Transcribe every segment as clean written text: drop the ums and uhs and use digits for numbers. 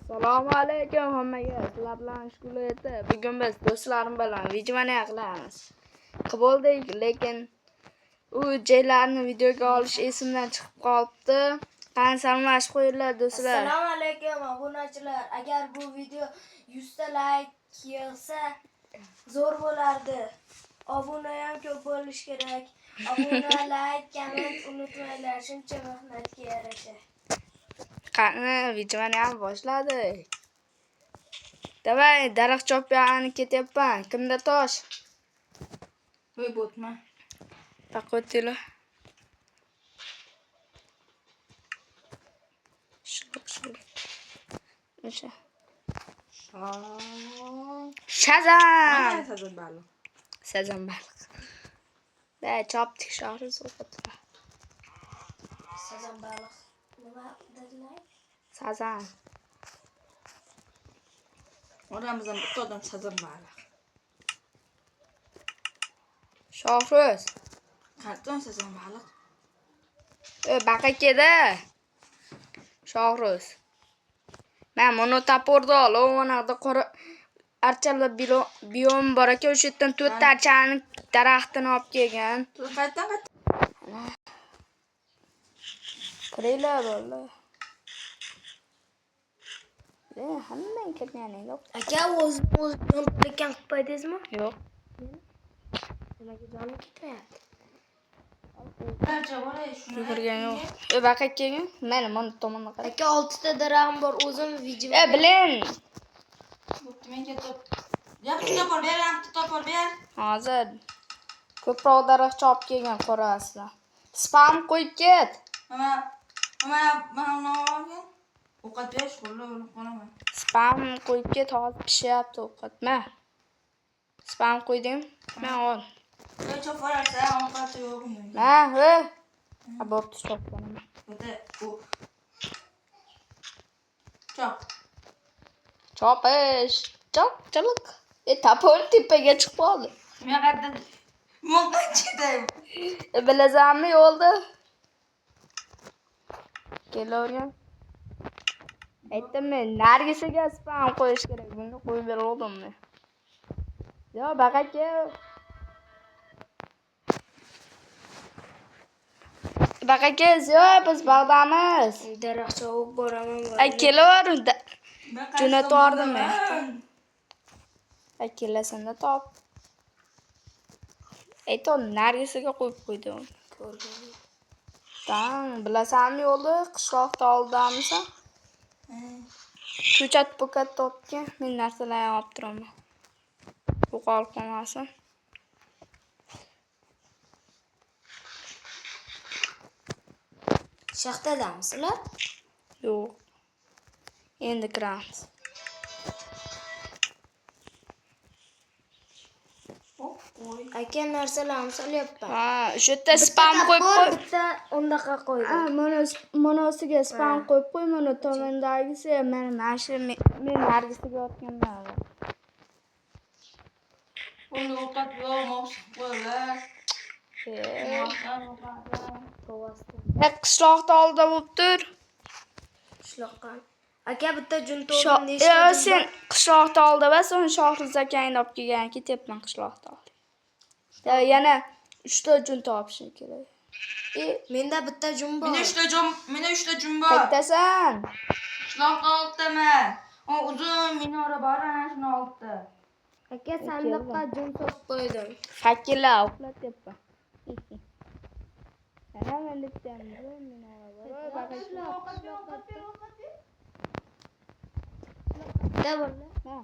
Assalomu alaykum hammaga. Sizlar bilan shug'ullaydi. Bugun biz do'stlarim bilan videoni qilamiz. Qildik, lekin u joylarni videoga olish esimdan chiqib qolibdi. Qani salomlashib qo'yinglar do'stlar. Assalomu alaykum obunachilar. Agar bu video 100 ta like kelsa zo'r bo'lardi. Obuna ham ko'p bo'lish kerak. Obuna, like, comment unutmanglar. Shuncha mehnatga yarasha. Qani videoni ham boshladik. Davay, daraxt chopyani ketyapman. Kimda tosh? Voy bo'tma. Taqotila. O'sha. Shazam! Sazan baliq. Sazan baliq. Da chopdik shohri so'qitdi. Sazan baliq. Nima dedilar? Sazan. Oramizdan bitta odam sazan baliq. Shohroz. Qanday sazan baliq? Baqakeda. Shohroz. Men buni taporda olib, onaqda qora archalar biom bor ekan, o'sha yerdan 4 ta archani daraxtini olib kelgan. Qayerdan? Kiraylar bo'ldi. Hammang kirganing yo'q. Aka o'zingizdan qilgan qilib qo'ydingizmi? Yo'q. Nimaga jonim ketyapti? Qancha bo'lay shuni? Kirgan yo'q. Baqak kelgan. Mana mana tomonga qara. Aka 6 ta daraxtim bor, o'zim video. Bilin. Menga top. Yaxshi topor ber, yaxshi topor ber. Hozir ko'proq daraxt chopib kelgan qorasida. Spam qo'yib ket. Mana olgan. Ovqat berish qo'llar o'lib qolaman. Spam qo'yib ket, hozir pishyapti ovqat. Ma. Spam qo'ydim. Men ol. Qancha forarsa ovqat yo'qmi? Ma, bo'pti chopdim. O'ta u. Chop. Chopish. Chop. Tapon tepaga chiqib qoldi. Men qayerdan? Mo'qachida. Bilasanmi yo'lda? Kelavergan. Aytdim men, Nargisaga spam qo'yish kerak. Bunga qo'yib berdim men. Yo, baqaka. Baqaka, yo, biz bog'damiz. Daraxt chavib boraman. Ay, kelaver. Jo'natordim men. Ay, kelasanda top. Aytdim, Nargisaga qo'yib qo'ydim. Ko'rgan. Tamam, bilasanmi yo'lda qishloqda oldamisan? Ko'chat-po'kat topgan, men narsalarni olib turaman. Yo'qolib qolmasin. Shaxtadamisizlar? Yo'q. Endi kiramiz. Aka narsalarni solyapman. Ha, o'sha yerda spam qo'yib qo'y. Bitta undaqa qo'ydim. Monosiga spam qo'yib qo'y, mana tomondagisi, mana shu men Nargisaga otganman. Unda ovqat yo'q, mo'qsib qo'ylar. Qishloqda oldi bo'lib tur. Qishloqqa. Aka bitta junto'g'ri nechta? Sen qishloqda oldi va so'ng Shohriz akangni olib kelgan, ketyapman qishloqda. Yana 3 ta jun topishim kerak. Menda bitta jun bor. Menda 3 ta jun bor. Qayerdasan? Qishloqda olibdaman. O uzun minora bor, ana shuni olibdi. Aka sandiqqa jun solib qo'ydim. Fakirlar uxlatyapman. Ana menda bitta minora bor. Bitta bo'ldi. Ha.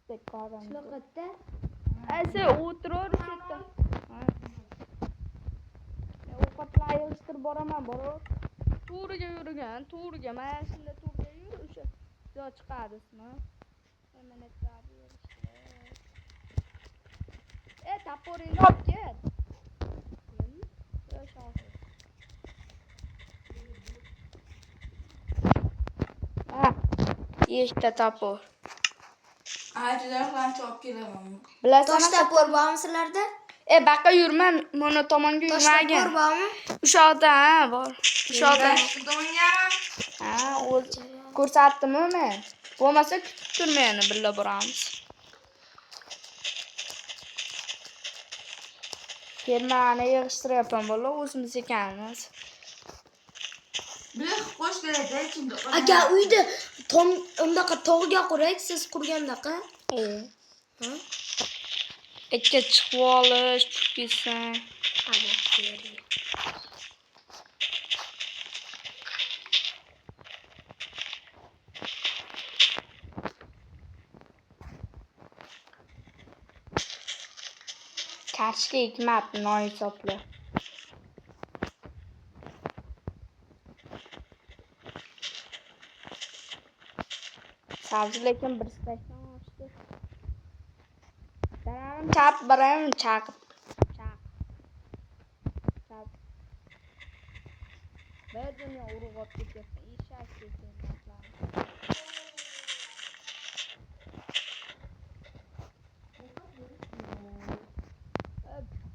Bekoram. Qishloqda. Aysa o'tirar o'sha. Ovqatlar yig'ishtirib boraman, To'riga yurgan, to'riga, mana shunda to'riga yur, o'sha jo chiqadismi? Mana tabi yurishdi. Taporingni olib ket. Ha, yechta tapor. Aytilar chop kelaman. Bilasan, Tosh tapor bormi sizlarda? baqa yurma, mana tomonga yurmagin. Tosh tapor bormi? O'sha yoqda, bor. O'sha yoqda. Tomonga. Ha, ko'rsatdimmi men? Bo'lmasa kutib tur meni, birga boramiz. Fermani yig'ishtiryapman bola, o'zimiz ekanmiz. Bir qo'sh kerakda ichimda. Aka uyda tom undaqa tog'ga qurak, siz qurgandaqa. Ha? Ikki chiqib olish, tushib ketsang. Karshga 2 marta non hisobli. Sabzi lekin bir stakdan ochdi. Daram chap biram chaqib. Chap. Bir dunyo urug'ib ketyapti. Eshak ketyapti.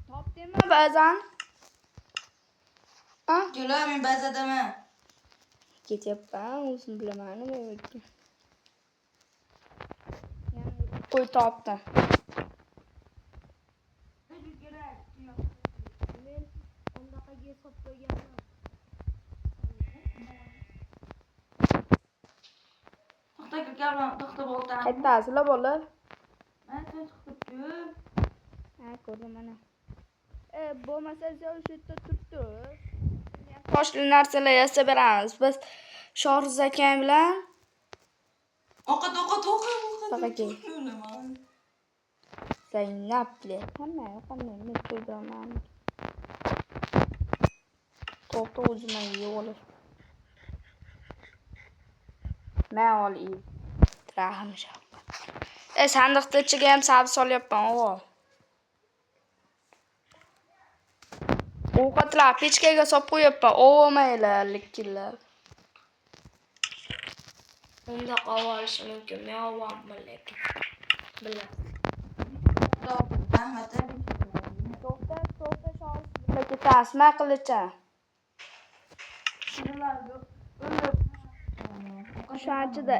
Topdingmi ba'zan? Ha? Jo'la men ba'zadaman. Ketyapman, o'zim bilaman nima ekan. Yana qo'y topdim. Men undaqaga hisob qo'yganman. To'xta gaplarni to'xta bo'ltan. Qaytasizlar bola? Men to'xtabdi. Ha, ko'rdim mana. Bo'lmasa o'sha yerda turibdi. Toshli narsalar yasab beramiz. Biz Shohriz akam bilan Ovqat. Taqaga. Zaynab bilan qanday men qo'ydim. To'xta o'zimga yo'qolish. Men olib rahim shafqat. Sandiqning ichiga ham sabzi solyapman, o'g'il. Ovqatlar pechkaga solib qo'yapman, o'maylar likillar. Unda qovolishi mumkin. Men olmayman lekin. Bilaman. Rahmat. To'xta, Shohriz bilan ketamiz, nima qilicha? O'shanchida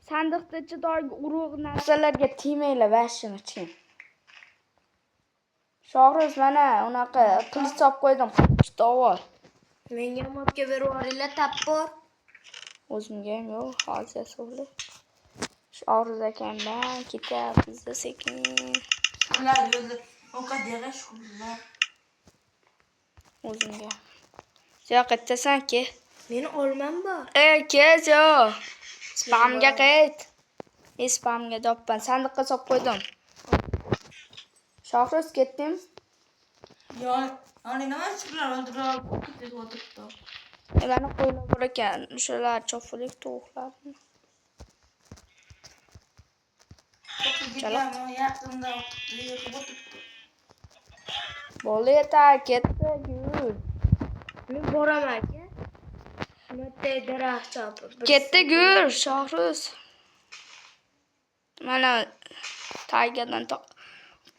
sandiqning ichidagi urug' narsalarga tegmanglar, vashini ching. Shohriz mana unaqa qilich solib qo'ydim, tovol. Menga ham olib kelib beringlar, tappor. O'zimga ham yo'q, hozir suvli. Shohriz akamdan ketyapmiz sekin. Ular yo'lda ovqat yig'ish qildilar. O'zimga. Yo'q, qaytasan-ki. Meni olmam bor. Kes yo'q. Spamga qayt. Spamga doppan sandiqqa solib qo'ydim. Shohriz ketdim. Ya'ni nima chiqlar o'ldirib ketib o'tiribdi. Mana qo'ylar bor ekan, o'shalar cho'filik tovuqlarni. Yaqinda yig'ib o'tiribdi. Bola yetar, ketdi, yur. Men boraman aka. Bitta daraxt chopib. Ketdi, yur, Shohriz. Mana taygadan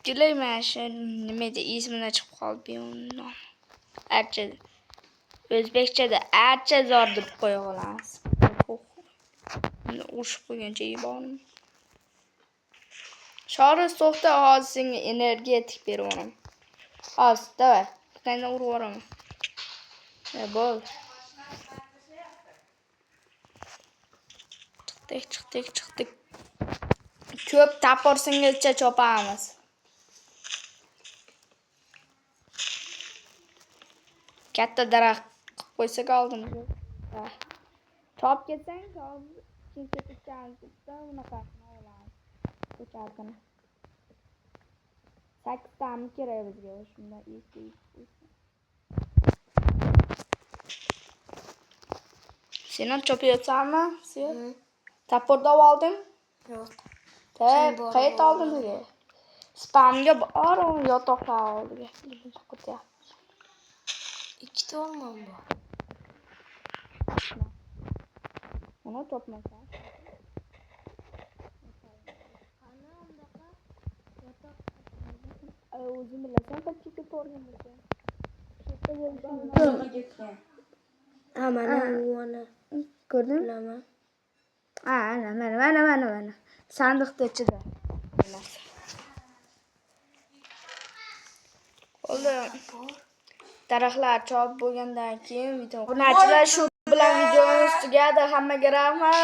kelayman, shu nima edi, ismini chiqib qoldi undan. Archa. O'zbekchada archa zor deb qo'ya olamiz. Ushib qo'ygancha yeyborim. Shohriz to'xta, hozir senga energetik beraman. Hozir, davay. Qani urvoraman. Bo'l. Chiqdik. Ko'p taporsingicha chopamiz. Katta daraxt qilib qo'ysak oldimizga. Chop ketsang, hozir ketishganimizda unaqa olamiz. Ko'chatini. 8 tami kerak bizga shunda eski. Sen ham chopayotsanmi? Sen taporda olding? Yo'q. Qayt olding bizga. Spamga bor, yotoqqa oldiga. Ikkita olmam bor. Uni topmasan. Qani undaqa yotoq O'zim bilasan, qancha to'rgan ekan. Ha, mana u ona. Ko'rding? Bilaman. Mana. Sandiqda ichida. Bo'ldi. Daraxtlar chop bo'lgandan keyin video. Obunachilar shu bilan videomiz tugadi. Hammaga rahmat.